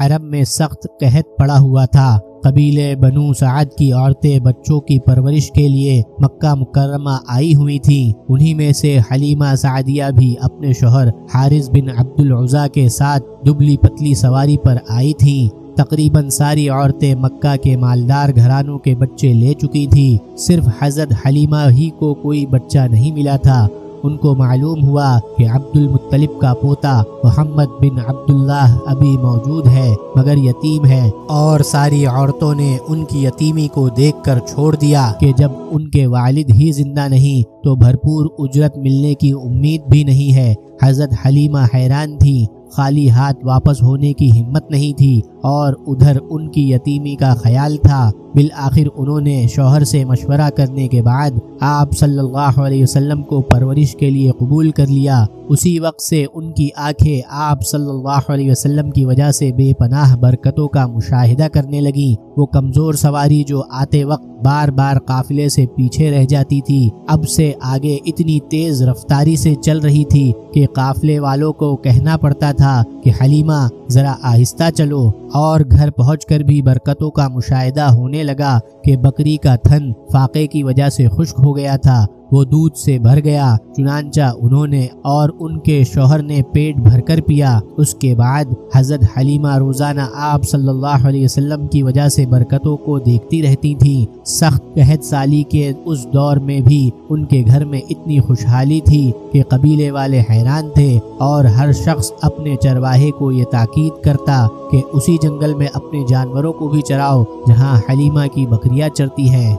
عرب میں سخت قحط پڑا ہوا تھا۔ قبیلے بنو سعد کی عورتیں بچوں کی پرورش کے لیے مکہ مکرمہ آئی ہوئی تھیں۔ انہی میں سے حلیمہ سعدیہ بھی اپنے شوہر حارث بن عبد العزیٰ کے ساتھ دبلی پتلی سواری پر آئی تھیں۔ تقریباً ساری عورتیں مکہ کے مالدار گھرانوں کے بچے لے چکی تھیں، صرف حضرت حلیمہ ہی کو کوئی بچہ نہیں ملا تھا۔ ان کو معلوم ہوا کہ عبد المطلب کا پوتا محمد بن عبداللہ ابھی موجود ہے مگر یتیم ہے، اور ساری عورتوں نے ان کی یتیمی کو دیکھ کر چھوڑ دیا کہ جب ان کے والد ہی زندہ نہیں تو بھرپور اجرت ملنے کی امید بھی نہیں ہے۔ حضرت حلیمہ حیران تھی، خالی ہاتھ واپس ہونے کی ہمت نہیں تھی، اور ادھر ان کی یتیمی کا خیال تھا۔ بالآخر انہوں نے شوہر سے مشورہ کرنے کے بعد آپ صلی اللہ علیہ وسلم کو پرورش کے لیے قبول کر لیا۔ اسی وقت سے ان کی آنکھیں آپ صلی اللہ علیہ وسلم کی وجہ سے بے پناہ برکتوں کا مشاہدہ کرنے لگیں۔ وہ کمزور سواری جو آتے وقت بار بار قافلے سے پیچھے رہ جاتی تھی، اب سے آگے اتنی تیز رفتاری سے چل رہی تھی کہ قافلے والوں کو کہنا پڑتا تھا کہ حلیمہ ذرا آہستہ چلو، اور گھر پہنچ کر بھی برکتوں کا مشاہدہ ہونے لگا کہ بکری کا تھن فاقے کی وجہ سے خشک ہو گیا تھا، وہ دودھ سے بھر گیا، چنانچہ انہوں نے اور ان کے شوہر نے پیٹ بھر کر پیا۔ اس کے بعد حضرت حلیمہ روزانہ آپ صلی اللہ علیہ وسلم کی وجہ سے برکتوں کو دیکھتی رہتی تھیں۔ سخت قحط سالی کے اس دور میں بھی ان کے گھر میں اتنی خوشحالی تھی کہ قبیلے والے حیران تھے، اور ہر شخص اپنے چرواہے کو یہ تاکید کرتا کہ اسی جنگل میں اپنے جانوروں کو بھی چراؤ جہاں حلیمہ کی بکریاں چرتی ہیں۔